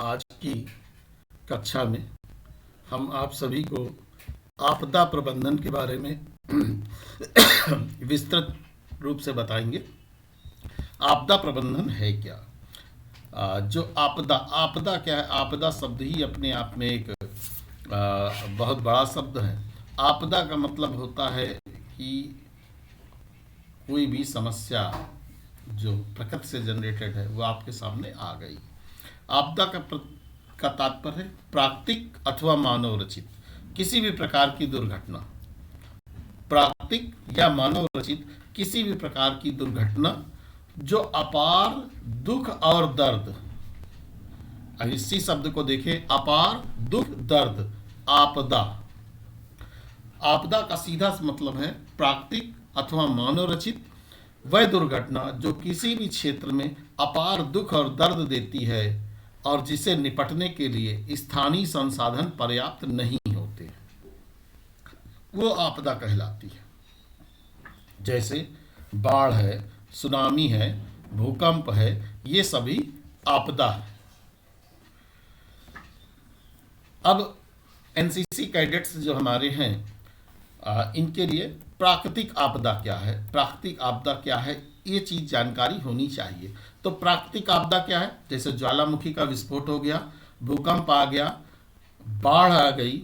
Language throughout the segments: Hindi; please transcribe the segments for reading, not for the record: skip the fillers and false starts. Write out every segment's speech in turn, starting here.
आज की कक्षा में हम आप सभी को आपदा प्रबंधन के बारे में विस्तृत रूप से बताएंगे। आपदा प्रबंधन है क्या? जो आपदा आपदा क्या है? आपदा शब्द ही अपने आप में एक बहुत बड़ा शब्द है। आपदा का मतलब होता है कि कोई भी समस्या जो प्रकृति से जनरेटेड है वो आपके सामने आ गई। आपदा का तात्पर्य है प्राकृतिक अथवा मानव रचित किसी भी प्रकार की दुर्घटना। प्राकृतिक या मानव रचित किसी भी प्रकार की दुर्घटना जो अपार दुख और दर्द, इसी शब्द को देखें, अपार दुख दर्द, आपदा। आपदा का सीधा मतलब है प्राकृतिक अथवा मानव रचित वह दुर्घटना जो किसी भी क्षेत्र में अपार दुख और दर्द देती है और जिसे निपटने के लिए स्थानीय संसाधन पर्याप्त नहीं होते, वो आपदा कहलाती है। जैसे बाढ़ है, सुनामी है, भूकंप है, ये सभी आपदा है। अब एनसीसी कैडेट्स जो हमारे हैं, इनके लिए प्राकृतिक आपदा क्या है, प्राकृतिक आपदा क्या है, ये चीज जानकारी होनी चाहिए। तो प्राकृतिक आपदा क्या है? जैसे ज्वालामुखी का विस्फोट हो गया, भूकंप आ गया, बाढ़ आ गई,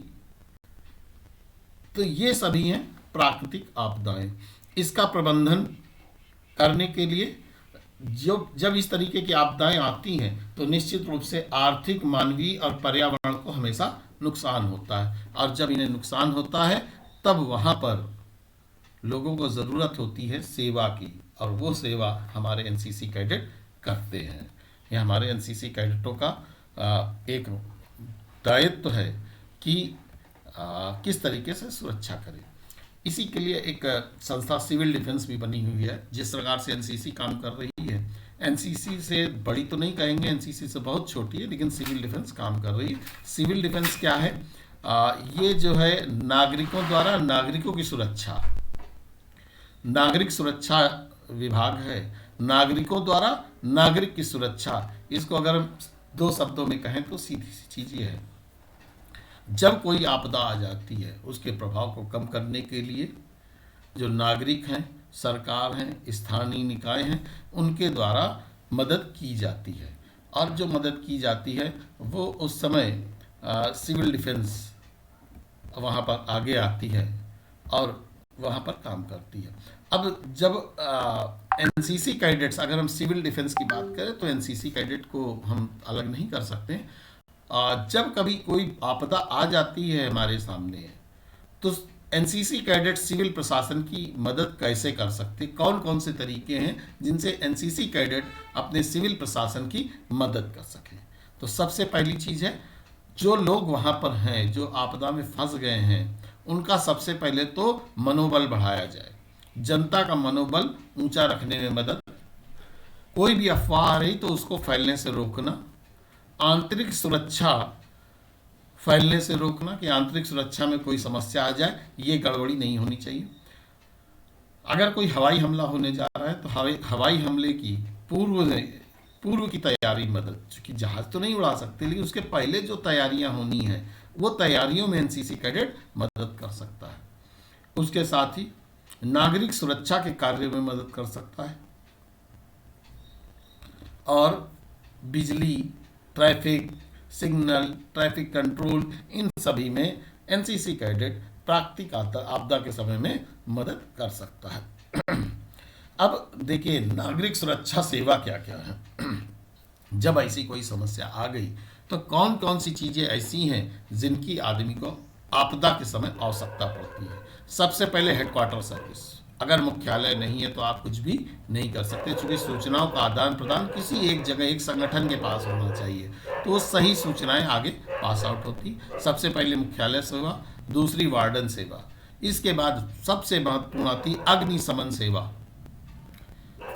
तो ये सभी हैं प्राकृतिक आपदाएं। इसका प्रबंधन करने के लिए जब इस तरीके की आपदाएं आती हैं तो निश्चित रूप से आर्थिक, मानवीय और पर्यावरण को हमेशा नुकसान होता है, और जब इन्हें नुकसान होता है तब वहाँ पर लोगों को ज़रूरत होती है सेवा की, और वो सेवा हमारे एनसीसी कैडेट करते हैं। ये हमारे एनसीसी कैडेटों का एक दायित्व है कि किस तरीके से सुरक्षा करें। इसी के लिए एक संस्था सिविल डिफेंस भी बनी हुई है। जिस प्रकार से एनसीसी काम कर रही है, एनसीसी से बड़ी तो नहीं कहेंगे, एनसीसी से बहुत छोटी है, लेकिन सिविल डिफेंस काम कर रही है। सिविल डिफेंस क्या है? ये जो है नागरिकों द्वारा नागरिकों की सुरक्षा, नागरिक सुरक्षा विभाग है। नागरिकों द्वारा नागरिक की सुरक्षा, इसको अगर हम दो शब्दों में कहें तो सीधी सी चीज ये है, जब कोई आपदा आ जाती है उसके प्रभाव को कम करने के लिए जो नागरिक हैं, सरकार हैं, स्थानीय निकाय हैं, उनके द्वारा मदद की जाती है। और जो मदद की जाती है वो उस समय सिविल डिफेंस वहाँ पर आगे आती है और वहाँ पर काम करती है। अब जब एनसीसी कैडेट्स, अगर हम सिविल डिफेंस की बात करें तो एनसीसी कैडेट को हम अलग नहीं कर सकते। जब कभी कोई आपदा आ जाती है हमारे सामने, तो एनसीसी कैडेट सिविल प्रशासन की मदद कैसे कर सकते, कौन कौन से तरीके हैं जिनसे एनसीसी कैडेट अपने सिविल प्रशासन की मदद कर सकें। तो सबसे पहली चीज़ है, जो लोग वहाँ पर हैं, जो आपदा में फंस गए हैं, उनका सबसे पहले तो मनोबल बढ़ाया जाए। जनता का मनोबल ऊंचा रखने में मदद, कोई भी अफवाह आ रही तो उसको फैलने से रोकना, आंतरिक सुरक्षा फैलने से रोकना कि आंतरिक सुरक्षा में कोई समस्या आ जाए, ये गड़बड़ी नहीं होनी चाहिए। अगर कोई हवाई हमला होने जा रहा है तो हवाई हमले की पूर्व की तैयारी मदद, चूंकि जहाज तो नहीं उड़ा सकते, लेकिन उसके पहले जो तैयारियां होनी है वो तैयारियों में एनसीसी कैडेट मदद कर सकता है। उसके साथ ही नागरिक सुरक्षा के कार्य में मदद कर सकता है, और बिजली, ट्रैफिक सिग्नल, ट्रैफिक कंट्रोल, इन सभी में एनसीसी कैडेट प्राकृतिक आपदा के समय में मदद कर सकता है। अब देखिए, नागरिक सुरक्षा सेवा क्या क्या है। जब ऐसी कोई समस्या आ गई तो कौन कौन सी चीज़ें ऐसी हैं जिनकी आदमी को आपदा के समय आवश्यकता पड़ती है। सबसे पहले हेडक्वार्टर सर्विस। अगर मुख्यालय नहीं है तो आप कुछ भी नहीं कर सकते, चूँकि सूचनाओं का आदान प्रदान किसी एक जगह, एक संगठन के पास होना चाहिए, तो वो सही सूचनाएं आगे पास आउट होती। सबसे पहले मुख्यालय सेवा, दूसरी वार्डन सेवा, इसके बाद सबसे महत्वपूर्ण आती अग्निशमन सेवा,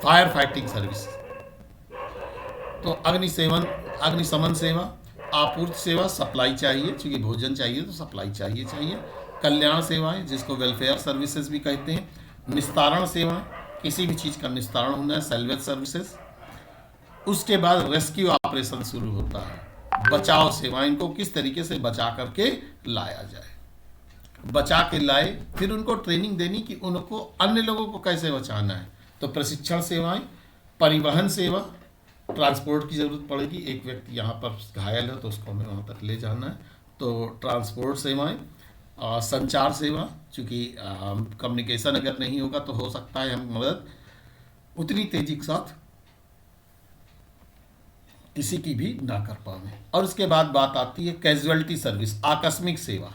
फायर फाइटिंग सर्विस। तो अग्निशमन सेवा, आपूर्ति सेवा, सप्लाई चाहिए, चूँकि भोजन चाहिए तो सप्लाई चाहिए। कल्याण सेवाएं, जिसको वेलफेयर सर्विसेज भी कहते हैं। निस्तारण सेवाएं, किसी भी चीज़ का निस्तारण होना है, सेल्वेज सर्विसेज। उसके बाद रेस्क्यू ऑपरेशन शुरू होता है, बचाव सेवा, इनको किस तरीके से बचा करके लाया जाए, बचा के लाए, फिर उनको ट्रेनिंग देनी कि उनको अन्य लोगों को कैसे बचाना है। तो प्रशिक्षण सेवाएं, परिवहन सेवा, ट्रांसपोर्ट की ज़रूरत पड़ेगी, एक व्यक्ति यहाँ पर घायल है तो उसको हमें वहाँ तक ले जाना है, तो ट्रांसपोर्ट सेवाएं, संचार सेवा, चूँकि कम्युनिकेशन अगर नहीं होगा तो हो सकता है हम मदद उतनी तेजी के साथ किसी की भी ना कर पाए। और उसके बाद बात आती है कैजुअलिटी सर्विस, आकस्मिक सेवा।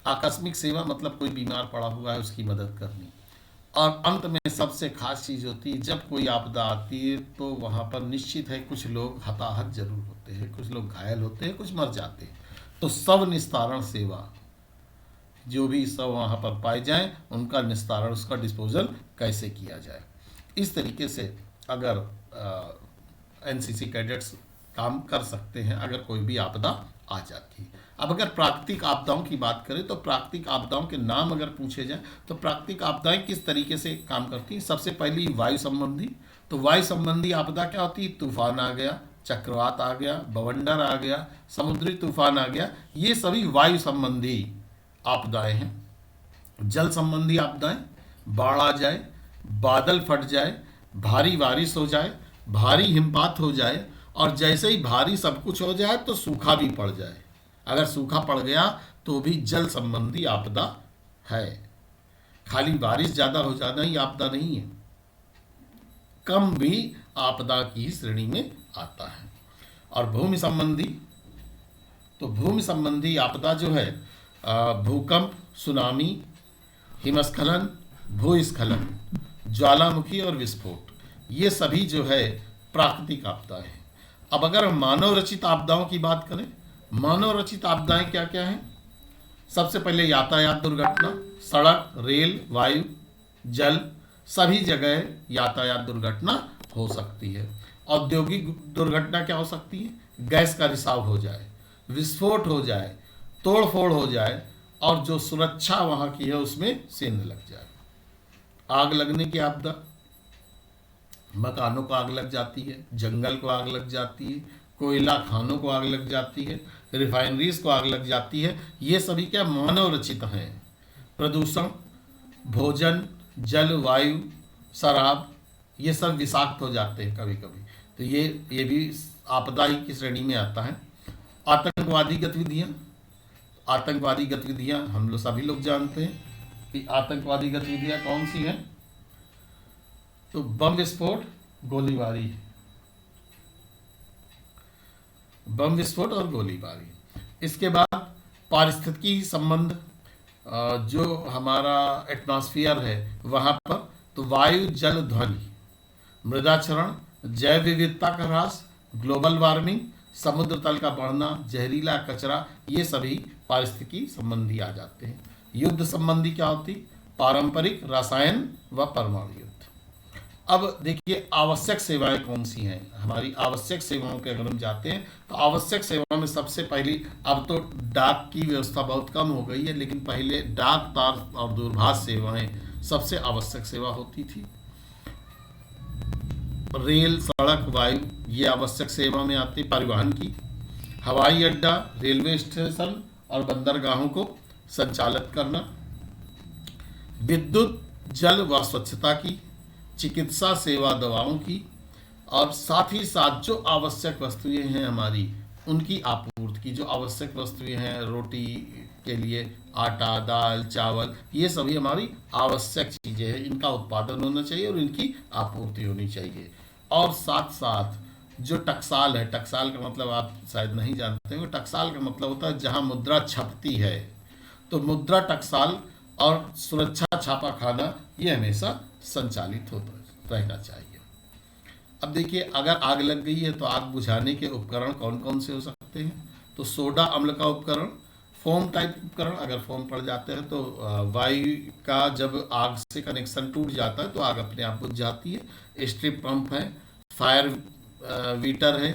आकस्मिक सेवा मतलब कोई बीमार पड़ा हुआ है उसकी मदद करनी। और अंत में सबसे खास चीज़ होती है, जब कोई आपदा आती है तो वहाँ पर निश्चित है कुछ लोग हताहत जरूर होते हैं, कुछ लोग घायल होते हैं, कुछ मर जाते हैं। तो शव निस्तारण सेवा, जो भी शव वहाँ पर पाए जाएं उनका निस्तारण, उसका डिस्पोजल कैसे किया जाए। इस तरीके से अगर एनसीसी कैडेट्स काम कर सकते हैं अगर कोई भी आपदा आ जाती है। अब अगर प्राकृतिक आपदाओं की बात करें तो प्राकृतिक आपदाओं के नाम अगर पूछे जाए तो प्राकृतिक आपदाएं किस तरीके से काम करती हैं। सबसे पहली वायु संबंधी, तो वायु संबंधी आपदा क्या होती है, तूफान आ गया, चक्रवात आ गया, बवंडर आ गया, समुद्री तूफान आ गया, ये सभी वायु संबंधी आपदाएं हैं। जल संबंधी आपदाएं, बाढ़ आ जाए, बादल फट जाए, भारी बारिश हो जाए, भारी हिमपात हो जाए, और जैसे ही भारी सब कुछ हो जाए तो सूखा भी पड़ जाए। अगर सूखा पड़ गया तो भी जल संबंधी आपदा है। खाली बारिश ज़्यादा हो जाना ही आपदा नहीं है, कम भी आपदा की श्रेणी में आता है। और भूमि संबंधी, तो भूमि संबंधी आपदा जो है भूकंप, सुनामी, हिमस्खलन, भूस्खलन, ज्वालामुखी और विस्फोट, ये सभी जो है प्राकृतिक आपदा है। अब अगर हम मानव रचित आपदाओं की बात करें, मानव रचित आपदाएं क्या क्या हैं। सबसे पहले यातायात दुर्घटना, सड़क, रेल, वायु, जल, सभी जगह यातायात दुर्घटना हो सकती है। औद्योगिक दुर्घटना क्या हो सकती है, गैस का रिसाव हो जाए, विस्फोट हो जाए, तोड़ फोड़ हो जाए, और जो सुरक्षा वहाँ की है उसमें सेंध लग जाए। आग लगने की आपदा, मकानों को आग लग जाती है, जंगल को आग लग जाती है, कोयला खानों को आग लग जाती है, रिफाइनरीज को आग लग जाती है, ये सभी क्या मानव रचित हैं। प्रदूषण, भोजन, जल, वायु, शराब, ये सब विषाक्त हो जाते हैं कभी कभी, तो ये भी आपदा ही की श्रेणी में आता है। आतंकवादी गतिविधियाँ, आतंकवादी गतिविधियाँ हम लोग सभी लोग जानते हैं कि आतंकवादी गतिविधियाँ कौन सी हैं, तो बम विस्फोट, गोलीबारी, बम विस्फोट और गोलीबारी। इसके बाद पारिस्थितिकी संबंध, जो हमारा एटमॉस्फेयर है वहाँ पर, तो वायु, जल, ध्वनि, मृदाक्षरण, जैव विविधता का ह्रास, ग्लोबल वार्मिंग, समुद्र तल का बढ़ना, जहरीला कचरा, ये सभी पारिस्थितिकी संबंधी आ जाते हैं। युद्ध संबंधी क्या होती, पारंपरिक, रसायन व परमाणु युद्ध। अब देखिए आवश्यक सेवाएं कौन सी हैं। हमारी आवश्यक सेवाओं के अगर हम जाते हैं तो आवश्यक सेवाओं में सबसे पहली, अब तो डाक की व्यवस्था बहुत कम हो गई है, लेकिन पहले डाक, तार और दूरभाष सेवाएं सबसे आवश्यक सेवा होती थी। रेल, सड़क, वायु, ये आवश्यक सेवा में आती। परिवहन की, हवाई अड्डा, रेलवे स्टेशन और बंदरगाहों को संचालित करना। विद्युत, जल व स्वच्छता की, चिकित्सा सेवा, दवाओं की, और साथ ही साथ जो आवश्यक वस्तुएं हैं हमारी उनकी आपूर्ति की। जो आवश्यक वस्तुएं हैं, रोटी के लिए आटा, दाल, चावल, ये सभी हमारी आवश्यक चीज़ें हैं, इनका उत्पादन होना चाहिए और इनकी आपूर्ति होनी चाहिए। और साथ साथ जो टकसाल है, टकसाल का मतलब आप शायद नहीं जानते हो, टकसाल का मतलब होता है जहाँ मुद्रा छपती है, तो मुद्रा टकसाल और सुरक्षा छापा खाना ये हमेशा संचालित होता रहना चाहिए। अब देखिए अगर आग लग गई है तो आग बुझाने के उपकरण कौन कौन से हो सकते हैं, तो सोडा अम्ल का उपकरण, फोम टाइप उपकरण, अगर फोम पड़ जाते हैं तो वायु का जब आग से कनेक्शन टूट जाता है तो आग अपने आप बुझ जाती है। स्ट्रिप पंप है, फायर वीटर है,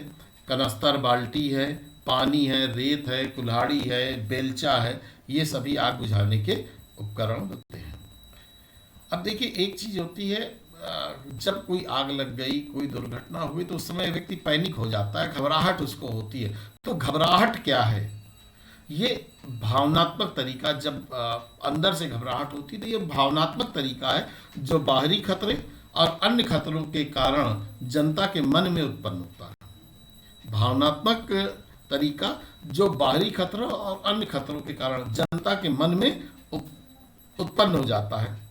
कनस्तर बाल्टी है, पानी है, रेत है, कुल्हाड़ी है, बेलचा है, ये सभी आग बुझाने के उपकरण होते हैं। अब देखिए एक चीज़ होती है जब कोई आग लग गई, कोई दुर्घटना हुई, तो उस समय व्यक्ति पैनिक हो जाता है, घबराहट उसको होती है। तो घबराहट क्या है? ये भावनात्मक तरीका, जब अंदर से घबराहट होती है तो ये भावनात्मक तरीका है जो बाहरी खतरे और अन्य खतरों के कारण जनता के मन में उत्पन्न होता है। भावनात्मक तरीका जो बाहरी खतरों और अन्य खतरों के कारण जनता के मन में उत्पन्न हो जाता है।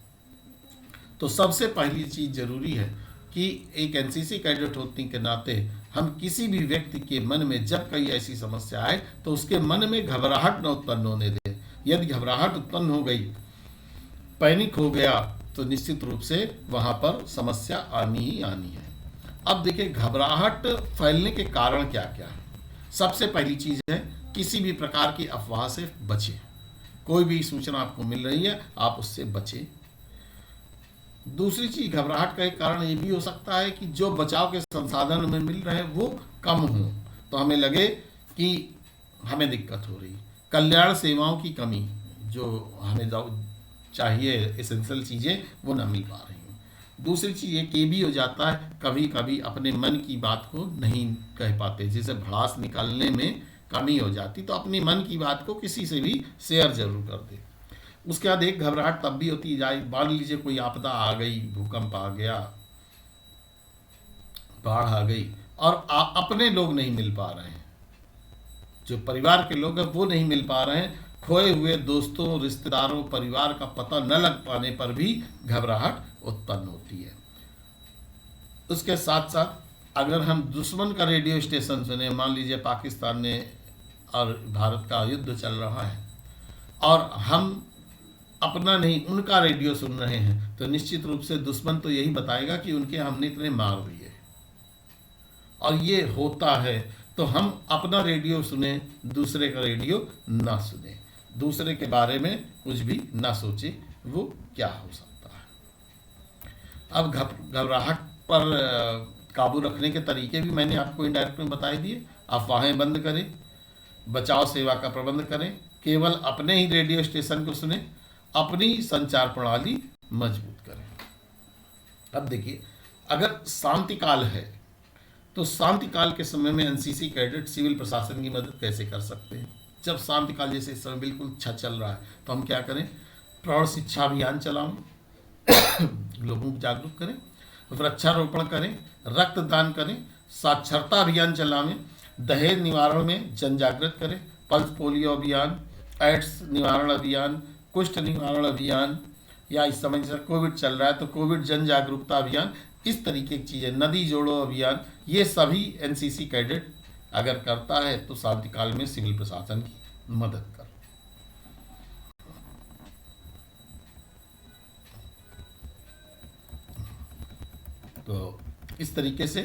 तो सबसे पहली चीज जरूरी है कि एक एनसीसी कैडेट होने के नाते हम किसी भी व्यक्ति के मन में जब कोई ऐसी समस्या आए तो उसके मन में घबराहट न उत्पन्न होने दे। यदि घबराहट उत्पन्न हो गई, पैनिक हो गया, तो निश्चित रूप से वहां पर समस्या आनी ही आनी है। अब देखिए, घबराहट फैलने के कारण क्या क्या है। सबसे पहली चीज है, किसी भी प्रकार की अफवाह से बचें। कोई भी सूचना आपको मिल रही है, आप उससे बचें। दूसरी चीज, घबराहट का एक कारण ये भी हो सकता है कि जो बचाव के संसाधन हमें मिल रहे हैं वो कम हो, तो हमें लगे कि हमें दिक्कत हो रही। कल्याण सेवाओं की कमी, जो हमें चाहिए एसेंशियल चीज़ें, वो ना मिल पा रही हैं। दूसरी चीज़ ये भी हो जाता है, कभी कभी अपने मन की बात को नहीं कह पाते, जैसे भड़ास निकालने में कमी हो जाती, तो अपने मन की बात को किसी से भी शेयर जरूर कर दे। उसके बाद एक घबराहट तब भी होती है, मान लीजिए कोई आपदा आ गई, भूकंप आ गया, बाढ़ आ गई, और अपने लोग नहीं मिल पा रहे हैं, जो परिवार के लोग हैं वो नहीं मिल पा रहे हैं। खोए हुए दोस्तों, रिश्तेदारों, परिवार का पता न लग पाने पर भी घबराहट उत्पन्न होती है। उसके साथ साथ अगर हम दुश्मन का रेडियो स्टेशन सुने, मान लीजिए पाकिस्तान ने और भारत का युद्ध चल रहा है और हम अपना नहीं उनका रेडियो सुन रहे हैं, तो निश्चित रूप से दुश्मन तो यही बताएगा कि उनके हमने इतने मार दिए, और ये होता है। तो हम अपना रेडियो सुने, दूसरे का रेडियो ना सुने, दूसरे के बारे में कुछ भी ना सोचे, वो क्या हो सकता है। अब घबराहट पर काबू रखने के तरीके भी मैंने आपको इनडायरेक्ट में बताए दिए। अफवाहें बंद करें, बचाव सेवा का प्रबंध करें, केवल अपने ही रेडियो स्टेशन को सुने, अपनी संचार प्रणाली मजबूत करें। अब देखिए, अगर शांति काल है तो शांति काल के समय में एनसीसी कैडेट सिविल प्रशासन की मदद कैसे कर सकते हैं। जब शांति काल जैसे इस समय बिल्कुल अच्छा चल रहा है, तो हम क्या करें, प्रौढ़ शिक्षा अभियान चलाएं, लोगों को जागरूक करें, वृक्षारोपण करें, रक्तदान करें, साक्षरता अभियान चलाएं, दहेज निवारण में जन जागृत करें, पल्स पोलियो अभियान, एड्स निवारण अभियान, कुष्ठ निवारण अभियान, या इस समय जैसे कोविड चल रहा है तो कोविड जन जागरूकता अभियान, इस तरीके की चीज़ें, नदी जोड़ो अभियान, ये सभी एनसीसी कैडेट अगर करता है तो शांति काल में सिविल प्रशासन की मदद कर। तो इस तरीके से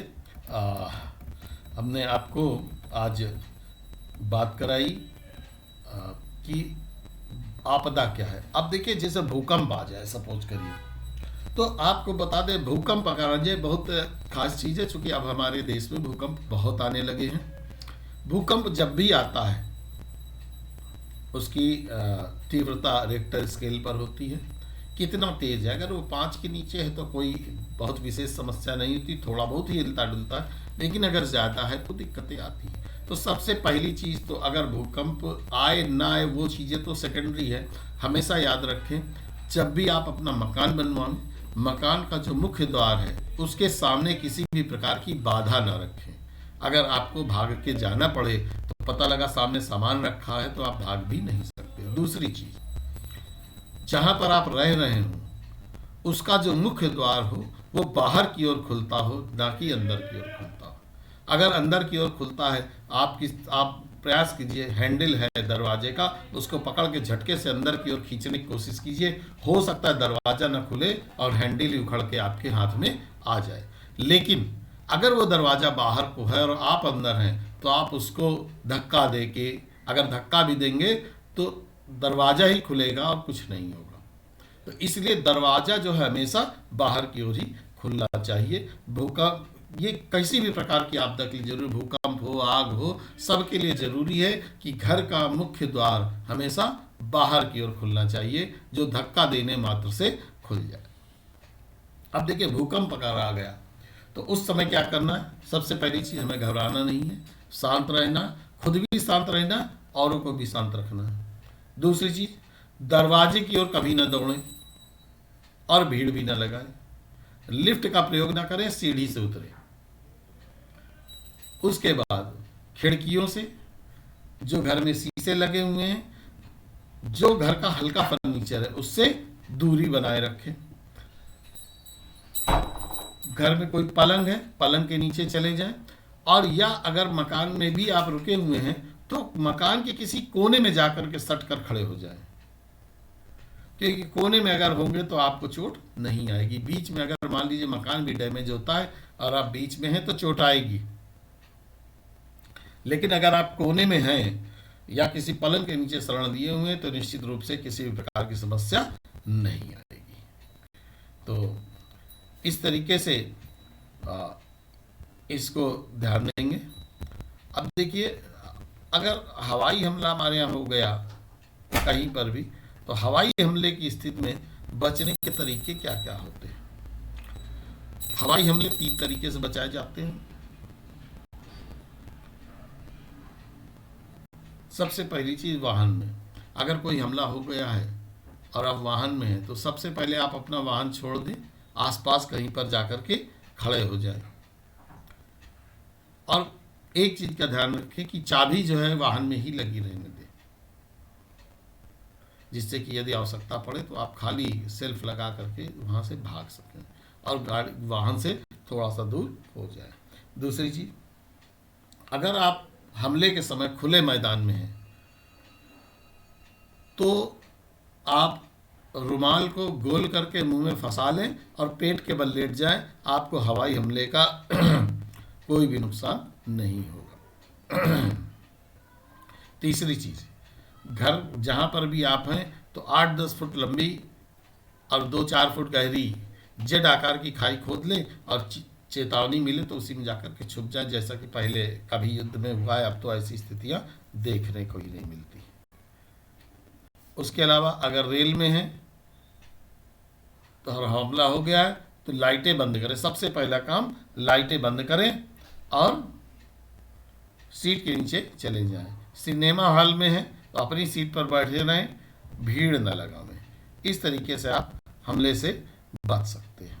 हमने आपको आज बात कराई कि आपदा क्या है। अब देखिए, जैसे भूकंप आ जाए सपोज करिए, तो आपको बता दें, भूकंप अगर आ जाए बहुत खास चीज़ है, चूँकि अब हमारे देश में भूकंप बहुत आने लगे हैं। भूकंप जब भी आता है उसकी तीव्रता रिक्टर स्केल पर होती है, कितना तेज है। अगर वो 5 के नीचे है तो कोई बहुत विशेष समस्या नहीं होती, थोड़ा बहुत ही हिलता डुलता है, लेकिन अगर ज़्यादा है तो दिक्कतें आती हैं। तो सबसे पहली चीज़ तो अगर भूकंप आए ना आए वो चीज़ें तो सेकेंडरी है। हमेशा याद रखें, जब भी आप अपना मकान बनवाएं, मकान का जो मुख्य द्वार है उसके सामने किसी भी प्रकार की बाधा ना रखें। अगर आपको भाग के जाना पड़े तो पता लगा सामने सामान रखा है तो आप भाग भी नहीं सकते। दूसरी चीज़, जहाँ पर आप रह रहे हो उसका जो मुख्य द्वार हो वो बाहर की ओर खुलता हो, ना कि अंदर की ओर खुलता हो। अगर अंदर की ओर खुलता है, आप प्रयास कीजिए, हैंडल है दरवाजे का, उसको पकड़ के झटके से अंदर की ओर खींचने की कोशिश कीजिए। हो सकता है दरवाजा न खुले और हैंडल ही उखड़ के आपके हाथ में आ जाए। लेकिन अगर वो दरवाजा बाहर को है और आप अंदर हैं तो आप उसको धक्का दे के, अगर धक्का भी देंगे तो दरवाजा ही खुलेगा और कुछ नहीं होगा। तो इसलिए दरवाजा जो है हमेशा बाहर की ओर ही खुलना चाहिए। भूकंप, ये किसी भी प्रकार की आपदा के लिए जरूरी, भूकंप हो, आग हो, सबके लिए जरूरी है कि घर का मुख्य द्वार हमेशा बाहर की ओर खुलना चाहिए, जो धक्का देने मात्र से खुल जाए। अब देखिए भूकंप अगर आ गया तो उस समय क्या करना है? सबसे पहली चीज, हमें घबराना नहीं है, शांत रहना, खुद भी शांत रहना, औरों को भी शांत रखना है। दूसरी चीज, दरवाजे की ओर कभी ना दौड़ें और भीड़ भी ना लगाएं, लिफ्ट का प्रयोग ना करें, सीढ़ी से उतरें। उसके बाद खिड़कियों से, जो घर में शीशे लगे हुए हैं, जो घर का हल्का फर्नीचर है उससे दूरी बनाए रखें। घर में कोई पलंग है, पलंग के नीचे चले जाएं, और या अगर मकान में भी आप रुके हुए हैं तो मकान के किसी कोने में जाकर के सट कर खड़े हो जाएं, क्योंकि कोने में अगर होंगे तो आपको चोट नहीं आएगी। बीच में अगर मान लीजिए मकान भी डैमेज होता है और आप बीच में हैं तो चोट आएगी, लेकिन अगर आप कोने में हैं या किसी पलंग के नीचे शरण लिए हुए हैं तो निश्चित रूप से किसी भी प्रकार की समस्या नहीं आएगी। तो इस तरीके से इसको ध्यान देंगे। अब देखिए, अगर हवाई हमला हमारे यहाँ हो गया कहीं पर भी, तो हवाई हमले की स्थिति में बचने के तरीके क्या क्या होते हैं? हवाई हमले 3 तरीके से बचाए जाते हैं। सबसे पहली चीज, वाहन में अगर कोई हमला हो गया है और आप वाहन में हैं तो सबसे पहले आप अपना वाहन छोड़ दें, आसपास कहीं पर जाकर के खड़े हो जाएं। और एक चीज का ध्यान रखें कि चाबी जो है वाहन में ही लगी रहने दें, जिससे कि यदि आवश्यकता पड़े तो आप खाली सेल्फ लगा करके वहां से भाग सकें और गाड़ी वाहन से थोड़ा सा दूर हो जाए। दूसरी चीज, अगर आप हमले के समय खुले मैदान में हैं तो आप रुमाल को गोल करके मुंह में फंसा लें और पेट के बल लेट जाएं, आपको हवाई हमले का कोई भी नुकसान नहीं होगा। तीसरी चीज, घर जहां पर भी आप हैं तो 8-10 फुट लंबी और 2-4 फुट गहरी जेड आकार की खाई खोद लें और चेतावनी मिले तो उसी में जाकर के छुप जाए, जैसा कि पहले कभी युद्ध में हुआ है। अब तो ऐसी स्थितियां देखने को ही नहीं मिलती। उसके अलावा अगर रेल में है तो हमला हो गया है तो लाइटें बंद करें, सबसे पहला काम लाइटें बंद करें और सीट के नीचे चले जाएं। सिनेमा हॉल में है तो अपनी सीट पर बैठे रहें, भीड़ न लगावें। इस तरीके से आप हमले से बच सकते हैं।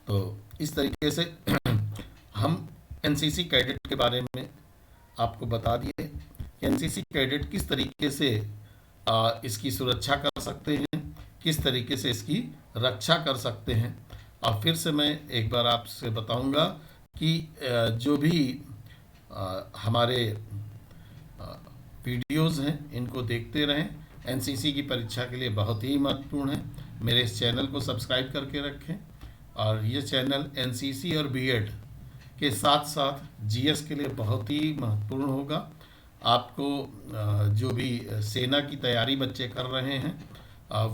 तो इस तरीके से हम एनसीसी कैडेट के बारे में आपको बता दिए कि एनसीसी कैडेट किस तरीके से इसकी सुरक्षा कर सकते हैं, किस तरीके से इसकी रक्षा कर सकते हैं। और फिर से मैं एक बार आपसे बताऊंगा कि जो भी हमारे वीडियोज़ हैं इनको देखते रहें। एनसीसी की परीक्षा के लिए बहुत ही महत्वपूर्ण है। मेरे इस चैनल को सब्सक्राइब करके रखें और ये चैनल एनसीसी और बीएड के साथ साथ जीएस के लिए बहुत ही महत्वपूर्ण होगा। आपको जो भी सेना की तैयारी बच्चे कर रहे हैं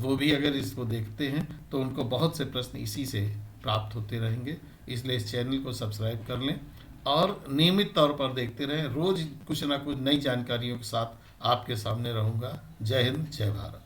वो भी अगर इसको देखते हैं तो उनको बहुत से प्रश्न इसी से प्राप्त होते रहेंगे। इसलिए इस चैनल को सब्सक्राइब कर लें और नियमित तौर पर देखते रहें। रोज़ कुछ ना कुछ नई जानकारियों के साथ आपके सामने रहूँगा। जय हिंद, जय भारत।